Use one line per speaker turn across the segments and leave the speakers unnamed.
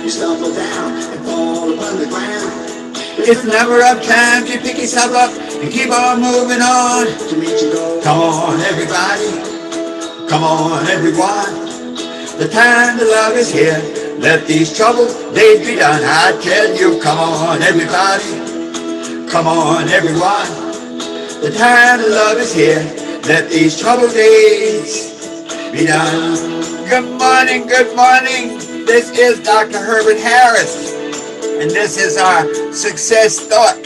you stumble down and fall upon the ground.
It's the number of times you pick yourself up and keep on moving on.
To meet your goal.
Come on, everybody. Come on, everyone. The time to love is here. Let these troubled days be done. I tell you, come on, everybody. Come on, everyone. The time to love is here. Let these troubled days be done. Good morning, good morning. This is Dr. Herbert Harris. And this is our Success Thought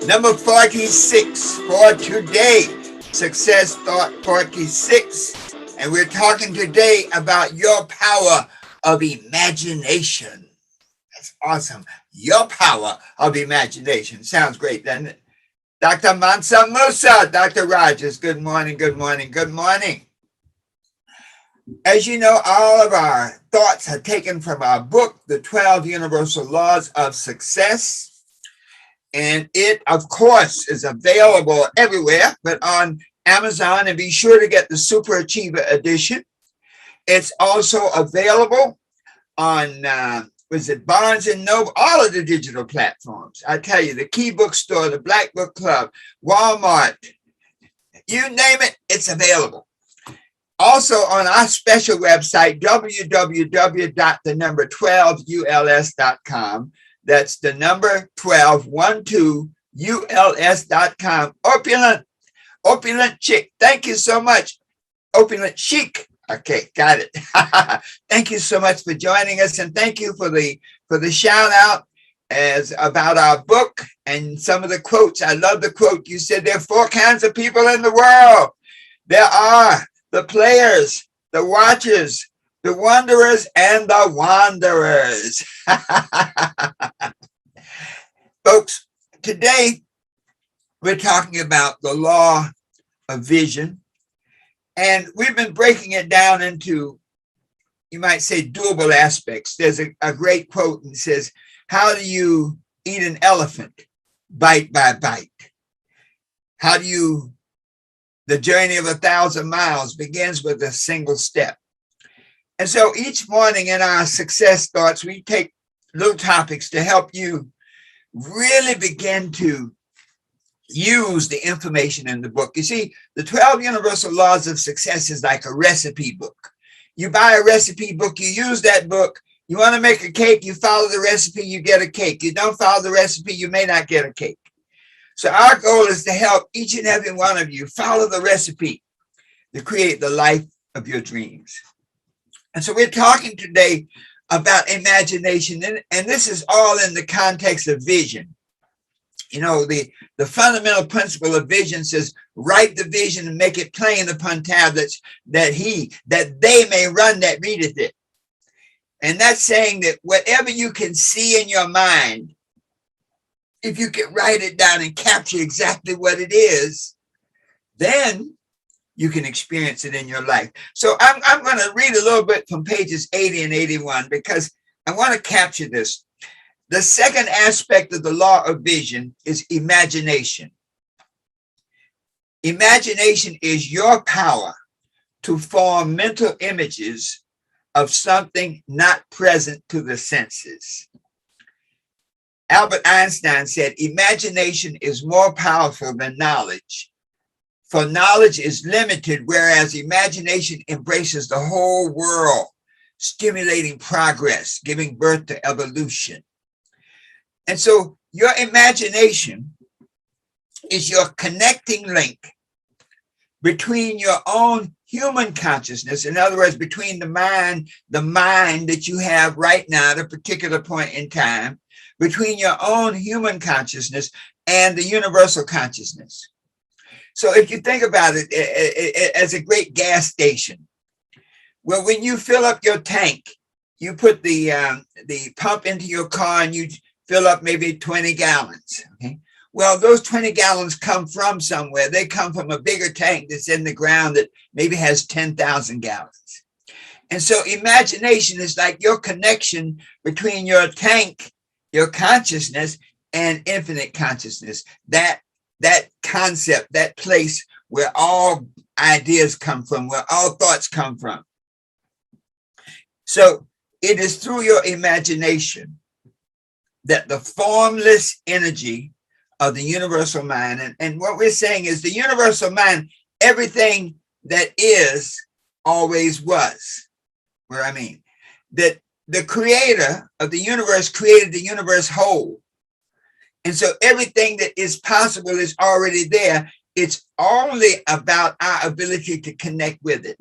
number 46 for today. Success Thought 46. And we're talking today about your power of imagination. That's awesome. Your power of imagination. Sounds great, doesn't it? Dr. Mansa Musa, Dr. Rogers, good morning, good morning, good morning. As you know, all of our thoughts are taken from our book, The 12 Universal Laws of Success. And it, of course, is available everywhere, but on Amazon, and be sure to get the Super Achiever edition. It's also available on, Barnes & Noble, all of the digital platforms. I tell you, the Key Bookstore, the Black Book Club, Walmart, you name it, it's available. Also on our special website, www.12uls.com. That's the number 12uls.com. Opulent Chic. Thank you so much. Opulent Chic. Okay, got it. Thank you so much for joining us, and thank you for the shout out as about our book and some of the quotes. I love the quote. You said there are 4 kinds of people in the world. There are the players, the watchers, the wanderers, and the wanderers. Folks, today we're talking about the law of vision. And we've been breaking it down into, you might say, doable aspects. There's a great quote and says, how do you eat an elephant? Bite by bite. How do you, the journey of 1,000 miles begins with a single step. And so each morning in our Success Thoughts, we take little topics to help you really begin to use the information in the book. You see, the 12 Universal Laws of Success is like a recipe book. You buy a recipe book, you use that book. You want to make a cake, you follow the recipe, you get a cake. You don't follow the recipe, you may not get a cake. So our goal is to help each and every one of you follow the recipe to create the life of your dreams. And so we're talking today about imagination, and this is all in the context of vision. You know, the fundamental principle of vision says, write the vision and make it plain upon tablets that they may run that readeth it. And that's saying that whatever you can see in your mind, if you can write it down and capture exactly what it is, then you can experience it in your life. So I'm going to read a little bit from pages 80 and 81 because I want to capture this. The second aspect of the law of vision is imagination. Imagination is your power to form mental images of something not present to the senses. Albert Einstein said, imagination is more powerful than knowledge, for knowledge is limited, whereas imagination embraces the whole world, stimulating progress, giving birth to evolution. And so your imagination is your connecting link between your own human consciousness, in other words, between the mind that you have right now at a particular point in time, between your own human consciousness and the universal consciousness. So if you think about it as a great gas station, well, when you fill up your tank, you put the pump into your car and you fill up maybe 20 gallons. Okay. Well, those 20 gallons come from somewhere. They come from a bigger tank that's in the ground that maybe has 10,000 gallons. And so imagination is like your connection between your tank, your consciousness, and infinite consciousness. That concept, that place where all ideas come from, where all thoughts come from. So It is through your imagination that the formless energy of the universal mind, and what we're saying is the universal mind, everything that is always was. What I mean, that the creator of the universe created the universe whole. And so everything that is possible is already there. It's only about our ability to connect with it.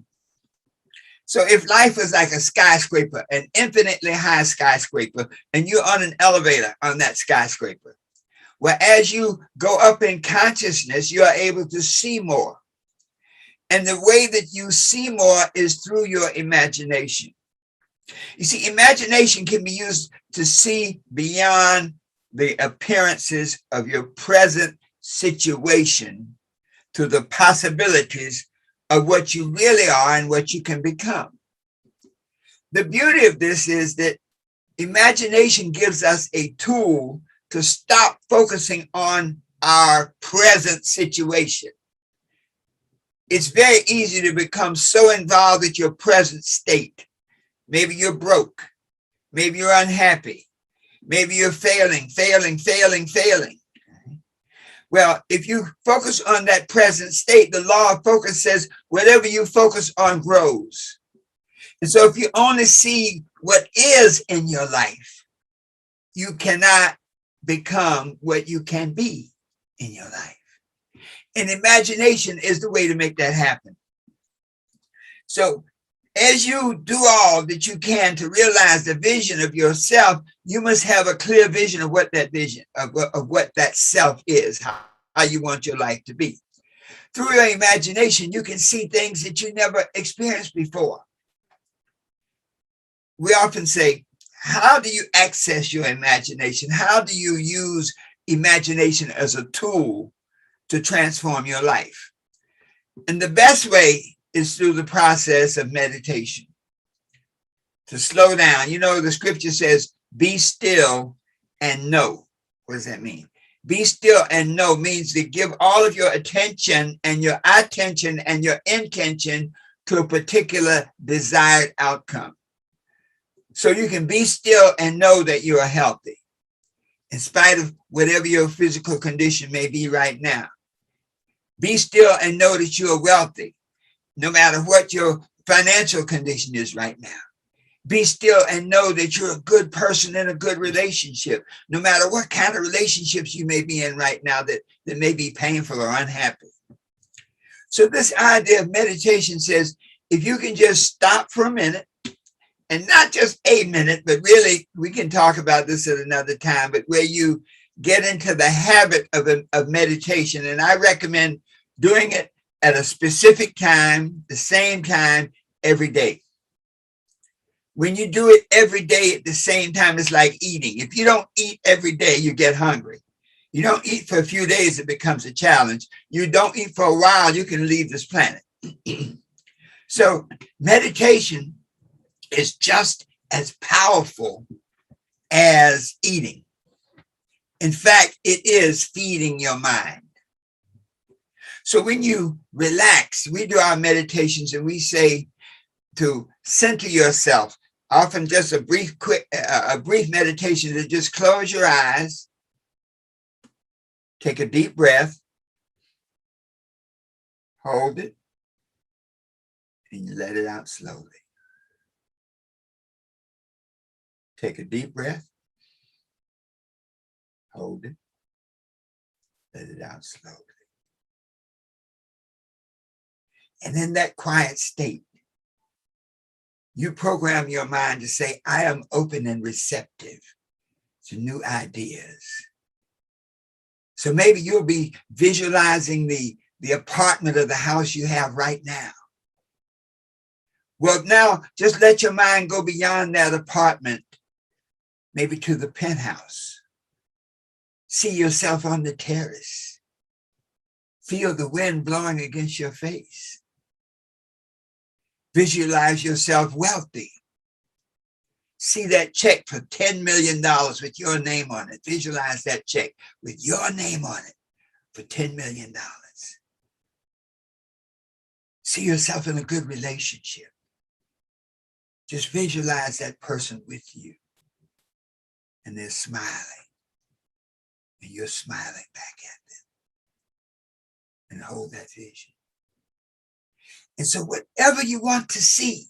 So if life is like a skyscraper, an infinitely high skyscraper, and you're on an elevator on that skyscraper, well, as you go up in consciousness, you are able to see more. And the way that you see more is through your imagination. You see, imagination can be used to see beyond the appearances of your present situation to the possibilities of what you really are and what you can become. The beauty of this is that imagination gives us a tool to stop focusing on our present situation. It's very easy to become so involved with your present state. Maybe you're broke. Maybe you're unhappy. Maybe you're failing. Well, if you focus on that present state, the law of focus says whatever you focus on grows. And so if you only see what is in your life, you cannot become what you can be in your life. And imagination is the way to make that happen. So as you do all that you can to realize the vision of yourself, you must have a clear vision of what that vision, of what that self is, how you want your life to be. Through your imagination, you can see things that you never experienced before. We often say, how do you access your imagination? How do you use imagination as a tool to transform your life? And the best way is through the process of meditation. To slow down. You know, the scripture says, be still and know. What does that mean? Be still and know means to give all of your attention and your attention and your intention to a particular desired outcome. So you can be still and know that you are healthy, in spite of whatever your physical condition may be right now. Be still and know that you are wealthy, no matter what your financial condition is right now. Be still and know that you're a good person in a good relationship, no matter what kind of relationships you may be in right now that may be painful or unhappy. So this idea of meditation says, if you can just stop for a minute, and not just a minute, but really, we can talk about this at another time, but where you get into the habit of meditation. And I recommend doing it at a specific time, the same time, every day. When you do it every day at the same time, it's like eating. If you don't eat every day, you get hungry. You don't eat for a few days, it becomes a challenge. You don't eat for a while, you can leave this planet. So meditation is just as powerful as eating. In fact, it is feeding your mind. So when you relax, we do our meditations and we say to center yourself, often just a brief meditation to just close your eyes, take a deep breath, hold it, and you let it out slowly. Take a deep breath, hold it, let it out slowly. And in that quiet state, you program your mind to say, I am open and receptive to new ideas. So maybe you'll be visualizing the apartment or the house you have right now. Well, now just let your mind go beyond that apartment, maybe to the penthouse. See yourself on the terrace. Feel the wind blowing against your face. Visualize yourself wealthy. See that check for $10 million with your name on it. Visualize that check with your name on it for $10 million. See yourself in a good relationship. Just visualize that person with you. And they're smiling. And you're smiling back at them. And hold that vision. And so whatever you want to see,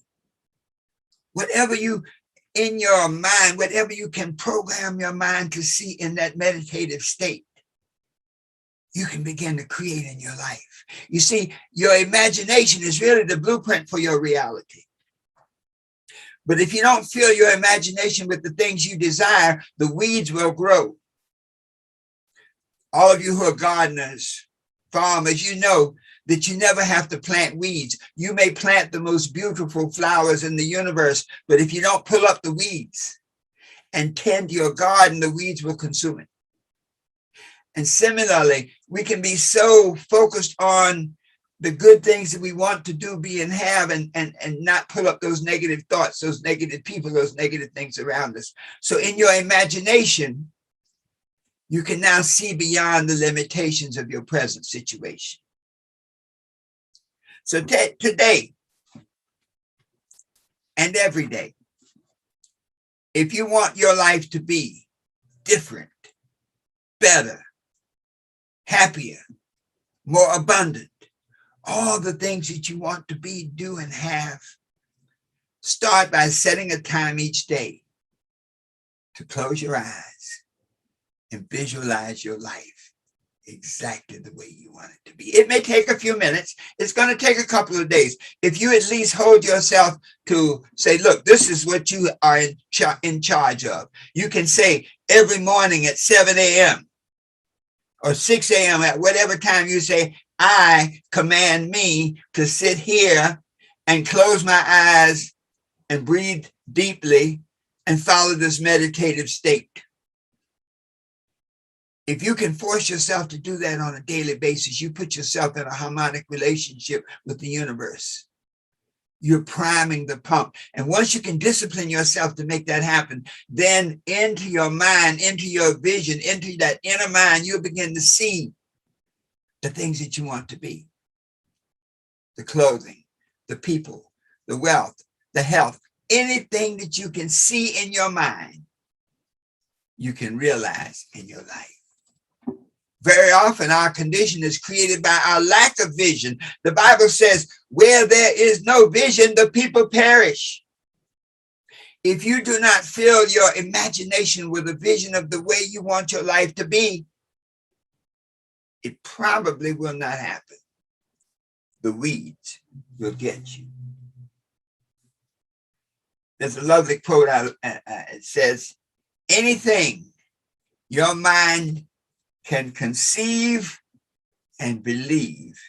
whatever you in your mind, whatever you can program your mind to see in that meditative state, you can begin to create in your life. You see, your imagination is really the blueprint for your reality. But if you don't fill your imagination with the things you desire, the weeds will grow. All of you who are gardeners, farmers, you know that you never have to plant weeds. You may plant the most beautiful flowers in the universe, but if you don't pull up the weeds and tend your garden, the weeds will consume it. And similarly, we can be so focused on the good things that we want to do, be, and have, and not pull up those negative thoughts, those negative people, those negative things around us. So in your imagination, you can now see beyond the limitations of your present situation. So today and every day, if you want your life to be different, better, happier, more abundant, all the things that you want to be, do, and have, start by setting a time each day to close your eyes and visualize your life exactly the way you want it to be. It may take a few minutes. It's going to take a couple of days. If you at least hold yourself to say, look, this is what you are in charge of. You can say every morning at 7 a.m. or 6 a.m. at whatever time you say, I command me to sit here and close my eyes and breathe deeply and follow this meditative state. If you can force yourself to do that on a daily basis, you put yourself in a harmonic relationship with the universe. You're priming the pump. And once you can discipline yourself to make that happen, then into your mind, into your vision, into that inner mind, you'll begin to see the things that you want to be. The clothing, the people, the wealth, the health, anything that you can see in your mind, you can realize in your life. Very often our condition is created by our lack of vision. The Bible says, where there is no vision, the people perish. If you do not fill your imagination with a vision of the way you want your life to be, it probably will not happen. The weeds will get you. There's a lovely quote out. It says, anything your mind can conceive and believe,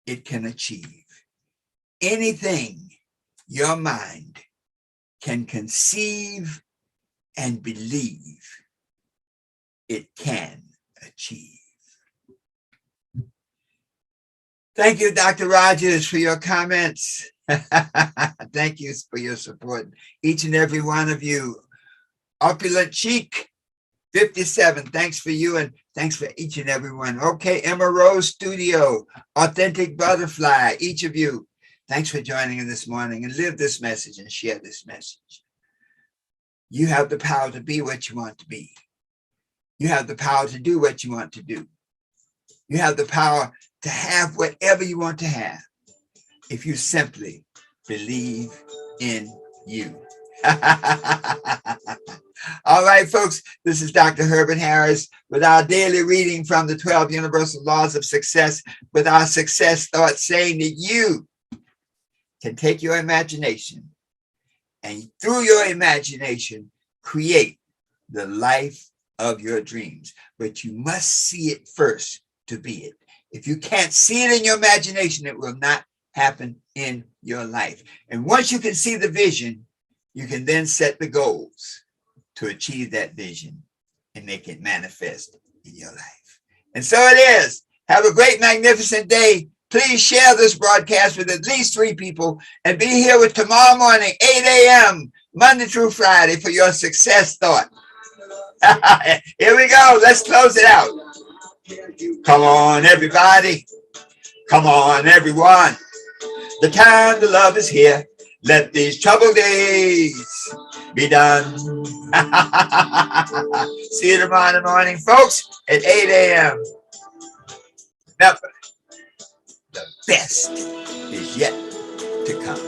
it can achieve. Anything your mind can conceive and believe, it can achieve. Thank you, Dr. Rogers, for your comments. Thank you for your support. Each and every one of you. Opulent Chic 57, thanks for you, and thanks for each and every one. Okay, Emma Rose Studio, Authentic Butterfly, each of you, thanks for joining in this morning, and live this message and share this message. You have the power to be what you want to be. You have the power to do what you want to do. You have the power to have whatever you want to have if you simply believe in you. All right, folks, this is Dr. Herbert Harris with our daily reading from the 12 Universal Laws of Success, with our success thoughts, saying that you can take your imagination and through your imagination create the life of your dreams. But you must see it first to be it. If you can't see it in your imagination, it will not happen in your life. And once you can see the vision, you can then set the goals to achieve that vision and make it manifest in your life. And so it is. Have a great, magnificent day. Please share this broadcast with at least 3 people and be here with tomorrow morning, 8 a.m., Monday through Friday, for your success thought. Here we go. Let's close it out. Come on, everybody. Come on, everyone. The time to love is here. Let these troubled days be done. See you tomorrow in the morning, folks, at 8 a.m. Remember, the best is yet to come.